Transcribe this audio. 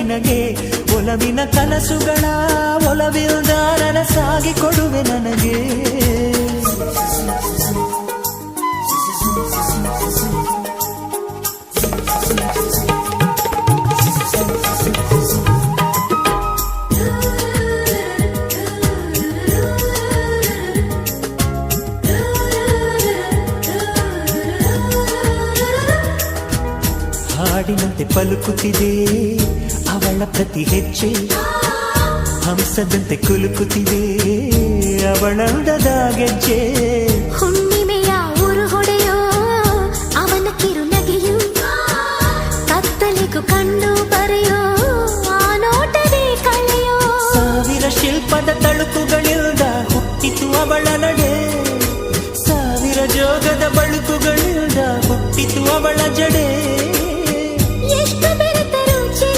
ನಿನಗೆ ಒಲವಿನ ಕನಸುಗಳ ಒಲವಿಲ್ದ ನನಸಾಗಿ ಕೊಡುವೆ ನನಗೆ ಹಾಡಿನಂತೆ ಪಲುಕುತ್ತಿದೆ ಅವಳ ಪ್ರತಿ ಹೆಜ್ಜೆ ಹಂಸದಂತೆ ಕುಲುಕುತ್ತಿದೆ ಅವಳಂದದ ಗೆಜ್ಜೆ ಹುಣ್ಣಿಮೆಯ ಊರು ಹೊಡೆಯೋ ಅವನ ಕಿರುನಗೆಯು ಕತ್ತಲಿಗೂ ಕಣ್ಣು ಬರೆಯೋ ಆ ನೋಟವೇ ಕಳೆಯೋ ಸಾವಿರ ಶಿಲ್ಪದ ತಳುಕುಗಳಿಲ್ದ ಹುಟ್ಟಿತು ಅವಳ ನಡೆ ಸಾವಿರ ಜೋಗದ ಬಳುಕುಗಳಿಲ್ದ ಹುಟ್ಟಿತು ಅವಳ ಜಡೆ